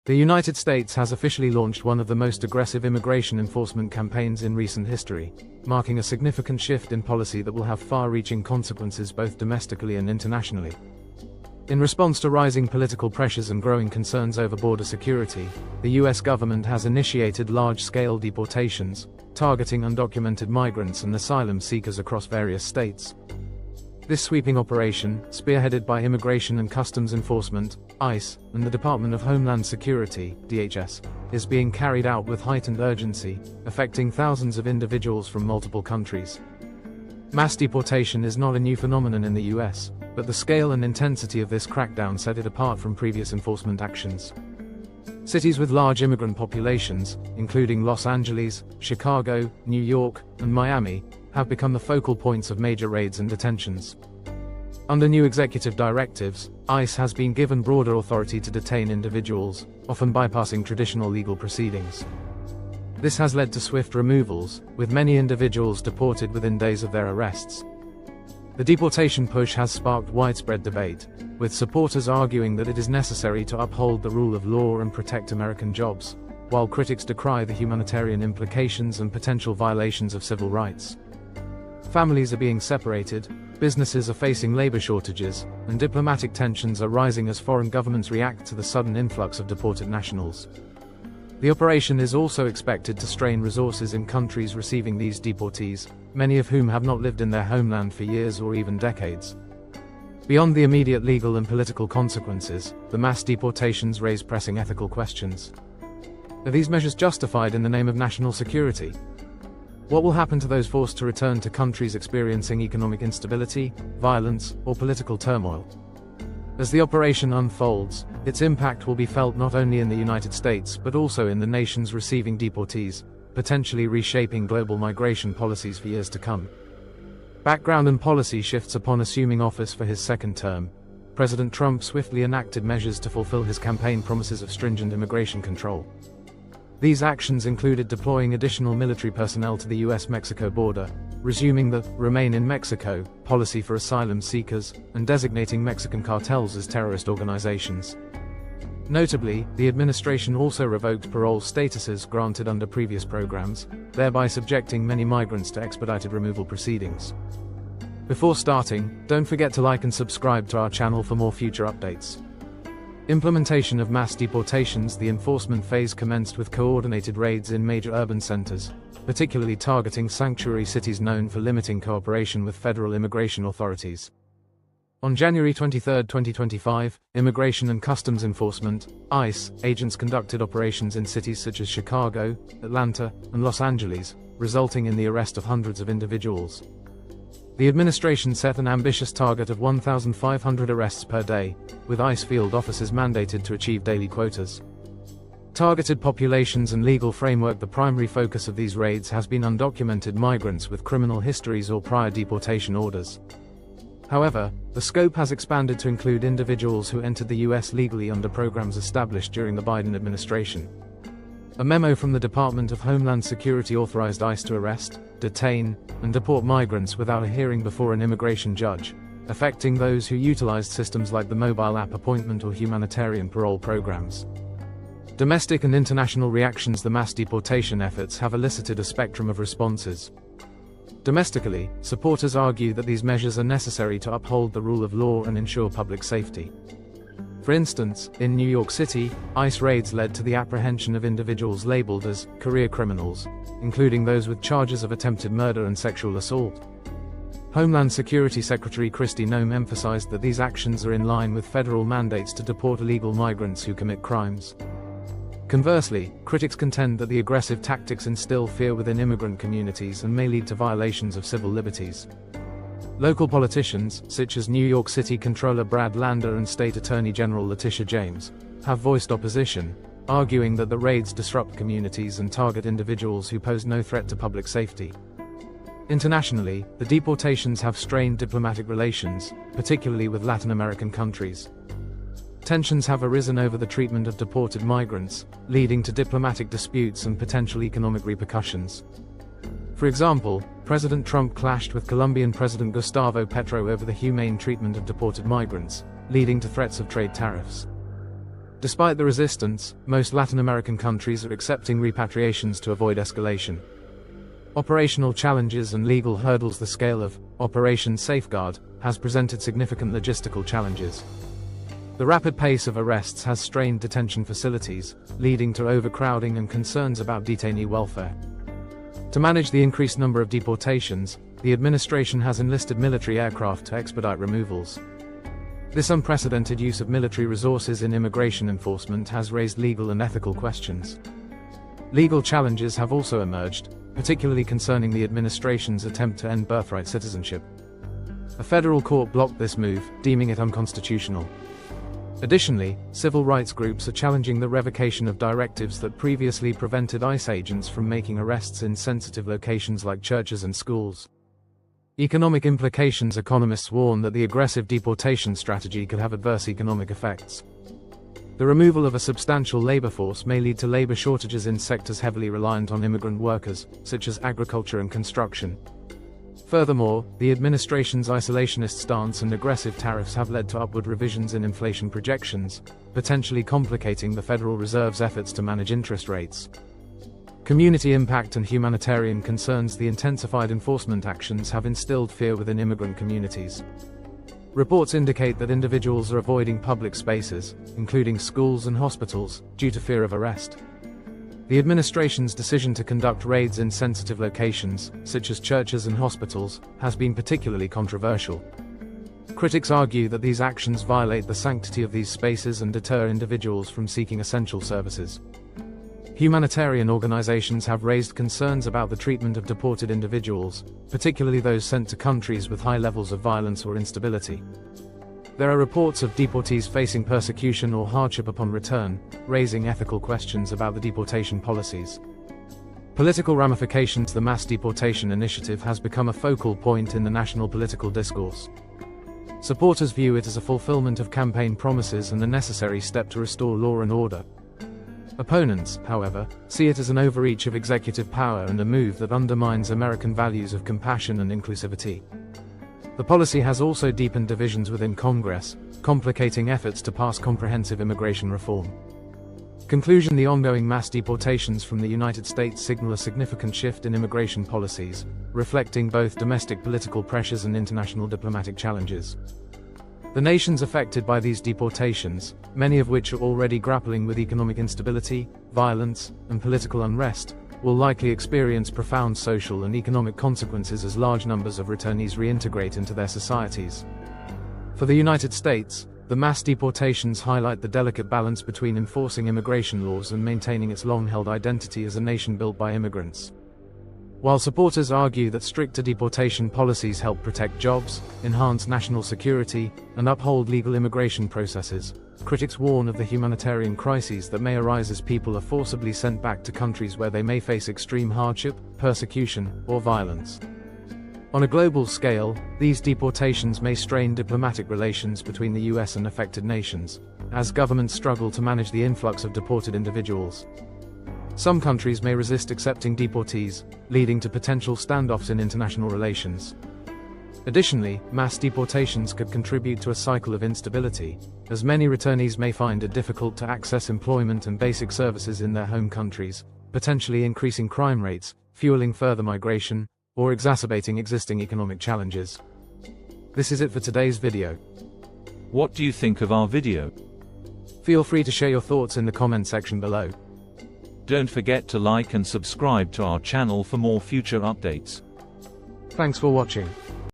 The United States has officially launched one of the most aggressive immigration enforcement campaigns in recent history, marking a significant shift in policy that will have far-reaching consequences both domestically and internationally. In response to rising political pressures and growing concerns over border security, the US government has initiated large-scale deportations, targeting undocumented migrants and asylum seekers across various states. This sweeping operation, spearheaded by Immigration and Customs Enforcement, ICE, and the Department of Homeland Security, DHS, is being carried out with heightened urgency, affecting thousands of individuals from multiple countries. Mass deportation is not a new phenomenon in the US, but the scale and intensity of this crackdown set it apart from previous enforcement actions. Cities with large immigrant populations, including Los Angeles, Chicago, New York, and Miami, have become the focal points of major raids and detentions. Under new executive directives, ICE has been given broader authority to detain individuals, often bypassing traditional legal proceedings. This has led to swift removals, with many individuals deported within days of their arrests. The deportation push has sparked widespread debate, with supporters arguing that it is necessary to uphold the rule of law and protect American jobs, while critics decry the humanitarian implications and potential violations of civil rights. Families are being separated, businesses are facing labor shortages, and diplomatic tensions are rising as foreign governments react to the sudden influx of deported nationals. The operation is also expected to strain resources in countries receiving these deportees, many of whom have not lived in their homeland for years or even decades. Beyond the immediate legal and political consequences, the mass deportations raise pressing ethical questions. Are these measures justified in the name of national security? What will happen to those forced to return to countries experiencing economic instability, violence, or political turmoil? As the operation unfolds, its impact will be felt not only in the United States but also in the nations receiving deportees, potentially reshaping global migration policies for years to come. Background and policy shifts. Upon assuming office for his second term, President Trump swiftly enacted measures to fulfill his campaign promises of stringent immigration control. These actions included deploying additional military personnel to the US-Mexico border, resuming the "Remain in Mexico" policy for asylum seekers, and designating Mexican cartels as terrorist organizations. Notably, the administration also revoked parole statuses granted under previous programs, thereby subjecting many migrants to expedited removal proceedings. Before starting, don't forget to like and subscribe to our channel for more future updates. Implementation of mass deportations. The enforcement phase commenced with coordinated raids in major urban centers, particularly targeting sanctuary cities known for limiting cooperation with federal immigration authorities. On January 23, 2025, Immigration and Customs Enforcement, ICE, agents conducted operations in cities such as Chicago, Atlanta, and Los Angeles, resulting in the arrest of hundreds of individuals. The administration set an ambitious target of 1,500 arrests per day, with ICE field officers mandated to achieve daily quotas. Targeted populations and legal framework. The primary focus of these raids has been undocumented migrants with criminal histories or prior deportation orders. However, the scope has expanded to include individuals who entered the US legally under programs established during the Biden administration. A memo from the Department of Homeland Security authorized ICE to arrest, detain, and deport migrants without a hearing before an immigration judge, affecting those who utilized systems like the mobile app appointment or humanitarian parole programs. Domestic and international reactions. The mass deportation efforts have elicited a spectrum of responses. Domestically, supporters argue that these measures are necessary to uphold the rule of law and ensure public safety. For instance, in New York City, ICE raids led to the apprehension of individuals labeled as career criminals, including those with charges of attempted murder and sexual assault. Homeland Security Secretary Kristi Noem emphasized that these actions are in line with federal mandates to deport illegal migrants who commit crimes. Conversely, critics contend that the aggressive tactics instill fear within immigrant communities and may lead to violations of civil liberties. Local politicians, such as New York City Comptroller Brad Lander and State Attorney General Letitia James, have voiced opposition, arguing that the raids disrupt communities and target individuals who pose no threat to public safety. Internationally, the deportations have strained diplomatic relations, particularly with Latin American countries. Tensions have arisen over the treatment of deported migrants, leading to diplomatic disputes and potential economic repercussions. For example, President Trump clashed with Colombian President Gustavo Petro over the humane treatment of deported migrants, leading to threats of trade tariffs. Despite the resistance, most Latin American countries are accepting repatriations to avoid escalation. Operational challenges and legal hurdles. The scale of Operation Safeguard has presented significant logistical challenges. The rapid pace of arrests has strained detention facilities, leading to overcrowding and concerns about detainee welfare. To manage the increased number of deportations, the administration has enlisted military aircraft to expedite removals. This unprecedented use of military resources in immigration enforcement has raised legal and ethical questions. Legal challenges have also emerged, particularly concerning the administration's attempt to end birthright citizenship. A federal court blocked this move, deeming it unconstitutional. Additionally, civil rights groups are challenging the revocation of directives that previously prevented ICE agents from making arrests in sensitive locations like churches and schools. Economic implications. Economists warn that the aggressive deportation strategy could have adverse economic effects. The removal of a substantial labor force may lead to labor shortages in sectors heavily reliant on immigrant workers, such as agriculture and construction. Furthermore, the administration's isolationist stance and aggressive tariffs have led to upward revisions in inflation projections, potentially complicating the Federal Reserve's efforts to manage interest rates. Community impact and humanitarian concerns. The intensified enforcement actions have instilled fear within immigrant communities. Reports indicate that individuals are avoiding public spaces, including schools and hospitals, due to fear of arrest. The administration's decision to conduct raids in sensitive locations, such as churches and hospitals, has been particularly controversial. Critics argue that these actions violate the sanctity of these spaces and deter individuals from seeking essential services. Humanitarian organizations have raised concerns about the treatment of deported individuals, particularly those sent to countries with high levels of violence or instability. There are reports of deportees facing persecution or hardship upon return, raising ethical questions about the deportation policies. Political ramifications. The mass deportation initiative has become a focal point in the national political discourse. Supporters view it as a fulfillment of campaign promises and a necessary step to restore law and order. Opponents, however, see it as an overreach of executive power and a move that undermines American values of compassion and inclusivity. The policy has also deepened divisions within Congress, complicating efforts to pass comprehensive immigration reform. Conclusion. The ongoing mass deportations from the United States signal a significant shift in immigration policies, reflecting both domestic political pressures and international diplomatic challenges. The nations affected by these deportations, many of which are already grappling with economic instability, violence, and political unrest, will likely experience profound social and economic consequences as large numbers of returnees reintegrate into their societies. For the United States, the mass deportations highlight the delicate balance between enforcing immigration laws and maintaining its long-held identity as a nation built by immigrants. While supporters argue that stricter deportation policies help protect jobs, enhance national security, and uphold legal immigration processes, critics warn of the humanitarian crises that may arise as people are forcibly sent back to countries where they may face extreme hardship, persecution, or violence. On a global scale, these deportations may strain diplomatic relations between the US and affected nations, as governments struggle to manage the influx of deported individuals. Some countries may resist accepting deportees, leading to potential standoffs in international relations. Additionally, mass deportations could contribute to a cycle of instability, as many returnees may find it difficult to access employment and basic services in their home countries, potentially increasing crime rates, fueling further migration, or exacerbating existing economic challenges. This is it for today's video. What do you think of our video? Feel free to share your thoughts in the comment section below. Don't forget to like and subscribe to our channel for more future updates. Thanks for watching.